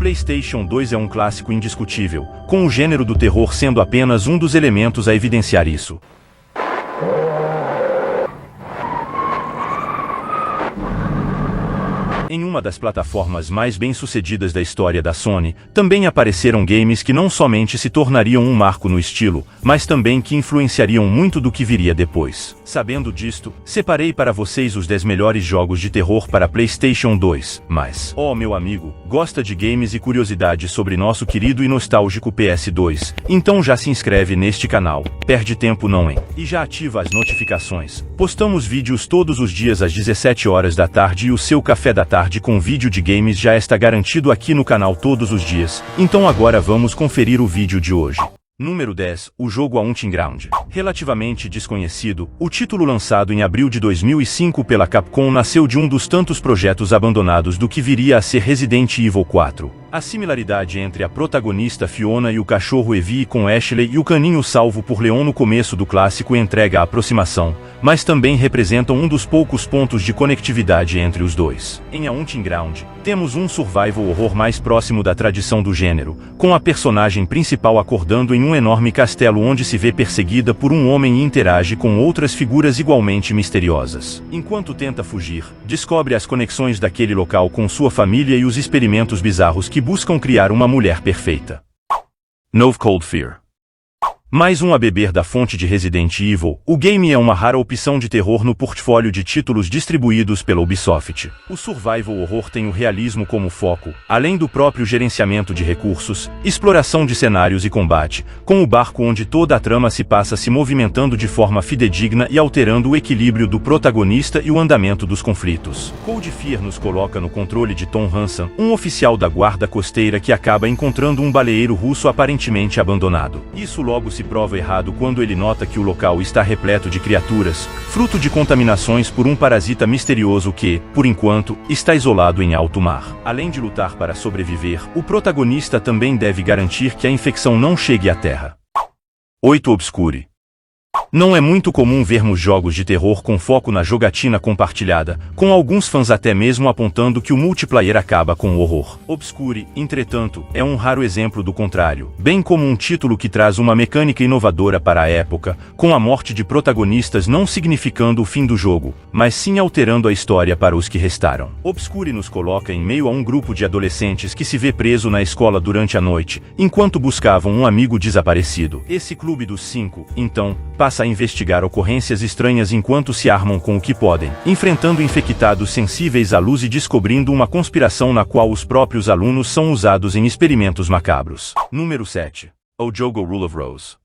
PlayStation 2 é um clássico indiscutível, com o gênero do terror sendo apenas um dos elementos a evidenciar isso. Em uma das plataformas mais bem-sucedidas da história da Sony, também apareceram games que não somente se tornariam um marco no estilo, mas também que influenciariam muito do que viria depois. Sabendo disto, separei para vocês os 10 melhores jogos de terror para PlayStation 2, mas, meu amigo, gosta de games e curiosidades sobre nosso querido e nostálgico PS2, então já se inscreve neste canal, perde tempo não hein? E já ativa as notificações. Postamos vídeos todos os dias às 17 horas da tarde e o seu café da tarde com vídeo de games já está garantido aqui no canal todos os dias, então agora vamos conferir o vídeo de hoje. Número 10, o jogo Haunting Ground. Relativamente desconhecido, o título lançado em abril de 2005 pela Capcom nasceu de um dos tantos projetos abandonados do que viria a ser Resident Evil 4. A similaridade entre a protagonista Fiona e o cachorro Evie com Ashley e o caninho salvo por Leon no começo do clássico entrega a aproximação, mas também representam um dos poucos pontos de conectividade entre os dois. Em Haunting Ground, temos um survival horror mais próximo da tradição do gênero, com a personagem principal acordando em um enorme castelo onde se vê perseguida por um homem e interage com outras figuras igualmente misteriosas. Enquanto tenta fugir, descobre as conexões daquele local com sua família e os experimentos bizarros que buscam criar uma mulher perfeita. Novo Cold Fear. Mais um a beber da fonte de Resident Evil, o game é uma rara opção de terror no portfólio de títulos distribuídos pela Ubisoft. O survival horror tem o realismo como foco, além do próprio gerenciamento de recursos, exploração de cenários e combate, com o barco onde toda a trama se passa se movimentando de forma fidedigna e alterando o equilíbrio do protagonista e o andamento dos conflitos. Cold Fear nos coloca no controle de Tom Hansen, um oficial da guarda costeira que acaba encontrando um baleeiro russo aparentemente abandonado. Isso logo se prova errado quando ele nota que o local está repleto de criaturas, fruto de contaminações por um parasita misterioso que, por enquanto, está isolado em alto mar. Além de lutar para sobreviver, o protagonista também deve garantir que a infecção não chegue à Terra. 8 Obscure. Não é muito comum vermos jogos de terror com foco na jogatina compartilhada, com alguns fãs até mesmo apontando que o multiplayer acaba com o horror. Obscure, entretanto, é um raro exemplo do contrário, bem como um título que traz uma mecânica inovadora para a época, com a morte de protagonistas não significando o fim do jogo, mas sim alterando a história para os que restaram. Obscure nos coloca em meio a um grupo de adolescentes que se vê preso na escola durante a noite, enquanto buscavam um amigo desaparecido. Esse clube dos 5, então, passa a investigar ocorrências estranhas enquanto se armam com o que podem, enfrentando infectados sensíveis à luz e descobrindo uma conspiração na qual os próprios alunos são usados em experimentos macabros. Número 7. O jogo Rule of Rose.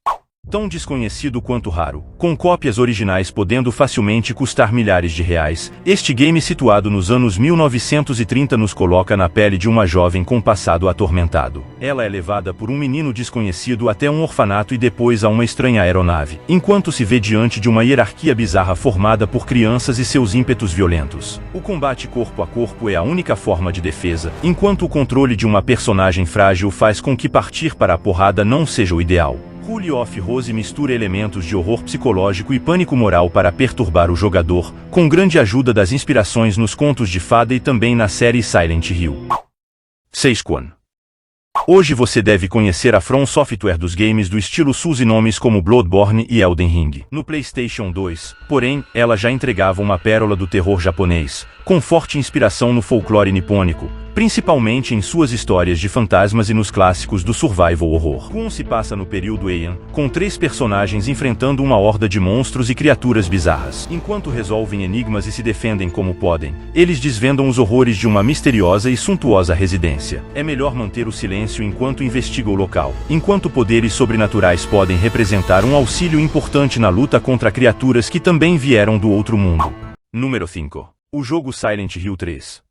Tão desconhecido quanto raro, com cópias originais podendo facilmente custar milhares de reais, este game situado nos anos 1930 nos coloca na pele de uma jovem com passado atormentado. Ela é levada por um menino desconhecido até um orfanato e depois a uma estranha aeronave, enquanto se vê diante de uma hierarquia bizarra formada por crianças e seus ímpetos violentos. O combate corpo a corpo é a única forma de defesa, enquanto o controle de uma personagem frágil faz com que partir para a porrada não seja o ideal. Rule of Rose mistura elementos de horror psicológico e pânico moral para perturbar o jogador, com grande ajuda das inspirações nos contos de fada e também na série Silent Hill. 6 Quan. Hoje você deve conhecer a From Software dos games do estilo Souls e nomes como Bloodborne e Elden Ring. No PlayStation 2, porém, ela já entregava uma pérola do terror japonês, com forte inspiração no folclore nipônico, principalmente em suas histórias de fantasmas e nos clássicos do survival horror. Quan se passa no período Heian, com 3 personagens enfrentando uma horda de monstros e criaturas bizarras. Enquanto resolvem enigmas e se defendem como podem, eles desvendam os horrores de uma misteriosa e suntuosa residência. É melhor manter o silêncio enquanto investiga o local, enquanto poderes sobrenaturais podem representar um auxílio importante na luta contra criaturas que também vieram do outro mundo. Número 5. O jogo Silent Hill 3.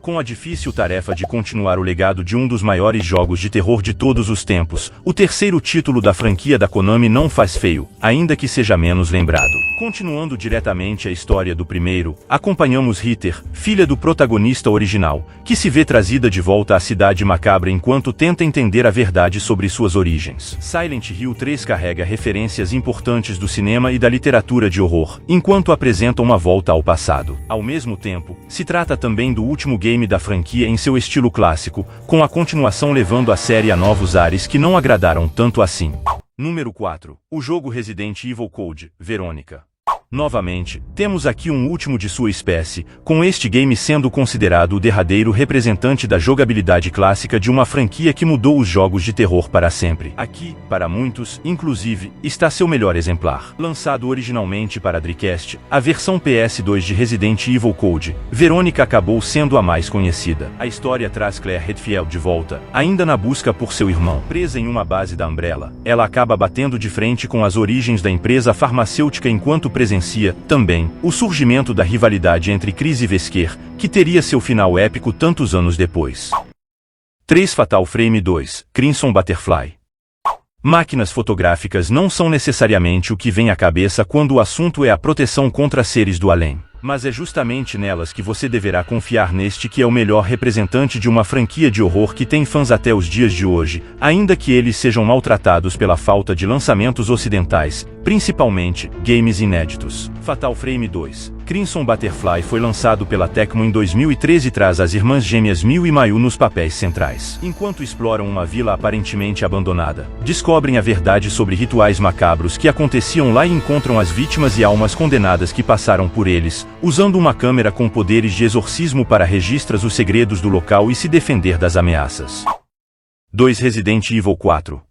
Com a difícil tarefa de continuar o legado de um dos maiores jogos de terror de todos os tempos, o terceiro título da franquia da Konami não faz feio, ainda que seja menos lembrado. Continuando diretamente a história do primeiro, acompanhamos Heather, filha do protagonista original, que se vê trazida de volta à cidade macabra enquanto tenta entender a verdade sobre suas origens. Silent Hill 3 carrega referências importantes do cinema e da literatura de horror, enquanto apresenta uma volta ao passado. Ao mesmo tempo, se trata também do último game da franquia em seu estilo clássico, com a continuação levando a série a novos ares que não agradaram tanto assim. Número 4. O jogo Resident Evil Code Verônica. Novamente, temos aqui um último de sua espécie, com este game sendo considerado o derradeiro representante da jogabilidade clássica de uma franquia que mudou os jogos de terror para sempre. Aqui, para muitos, inclusive, está seu melhor exemplar. Lançado originalmente para Dreamcast, a versão PS2 de Resident Evil Code Verônica acabou sendo a mais conhecida. A história traz Claire Redfield de volta, ainda na busca por seu irmão. Presa em uma base da Umbrella, ela acaba batendo de frente com as origens da empresa farmacêutica enquanto presencia também o surgimento da rivalidade entre Chris e Wesker, que teria seu final épico tantos anos depois. 3. Fatal Frame 2 Crimson Butterfly. Máquinas fotográficas não são necessariamente o que vem à cabeça quando o assunto é a proteção contra seres do além. Mas é justamente nelas que você deverá confiar neste que é o melhor representante de uma franquia de horror que tem fãs até os dias de hoje, ainda que eles sejam maltratados pela falta de lançamentos ocidentais, principalmente games inéditos. Fatal Frame 2 Crimson Butterfly foi lançado pela Tecmo em 2013 e traz as irmãs gêmeas Miu e Mayu nos papéis centrais. Enquanto exploram uma vila aparentemente abandonada, descobrem a verdade sobre rituais macabros que aconteciam lá e encontram as vítimas e almas condenadas que passaram por eles, usando uma câmera com poderes de exorcismo para registrar os segredos do local e se defender das ameaças. 2. Resident Evil 4.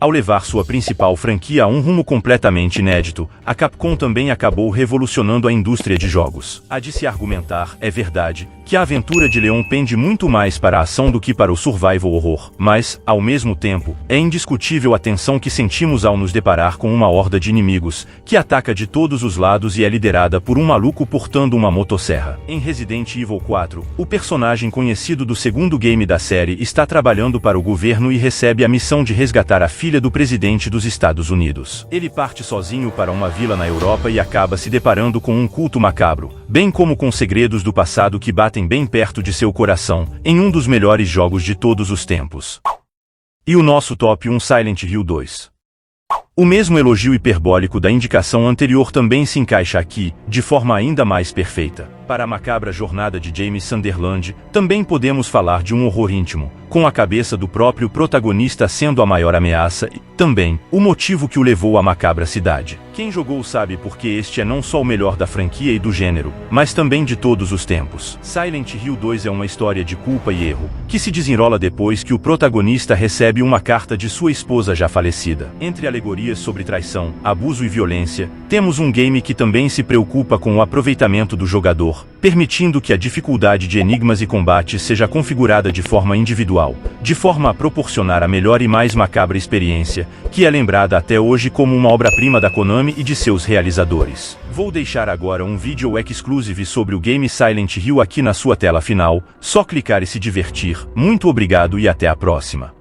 Ao levar sua principal franquia a um rumo completamente inédito, a Capcom também acabou revolucionando a indústria de jogos. Há de se argumentar, é verdade, que a aventura de Leon pende muito mais para a ação do que para o survival horror, mas, ao mesmo tempo, é indiscutível a tensão que sentimos ao nos deparar com uma horda de inimigos, que ataca de todos os lados e é liderada por um maluco portando uma motosserra. Em Resident Evil 4, o personagem conhecido do segundo game da série está trabalhando para o governo e recebe a missão de resgatar a filha do presidente dos Estados Unidos. Ele parte sozinho para uma vila na Europa e acaba se deparando com um culto macabro, bem como com segredos do passado que batem bem perto de seu coração, em um dos melhores jogos de todos os tempos. E o nosso top 1 Silent Hill 2. O mesmo elogio hiperbólico da indicação anterior também se encaixa aqui, de forma ainda mais perfeita. Para a macabra jornada de James Sunderland, também podemos falar de um horror íntimo, com a cabeça do próprio protagonista sendo a maior ameaça e, também, o motivo que o levou à macabra cidade. Quem jogou sabe porque este é não só o melhor da franquia e do gênero, mas também de todos os tempos. Silent Hill 2 é uma história de culpa e erro, que se desenrola depois que o protagonista recebe uma carta de sua esposa já falecida. Entre alegorias sobre traição, abuso e violência, temos um game que também se preocupa com o aproveitamento do jogador, permitindo que a dificuldade de enigmas e combates seja configurada de forma individual, de forma a proporcionar a melhor e mais macabra experiência, que é lembrada até hoje como uma obra-prima da Konami e de seus realizadores. Vou deixar agora um vídeo exclusive sobre o game Silent Hill aqui na sua tela final, só clicar e se divertir. Muito obrigado e até a próxima.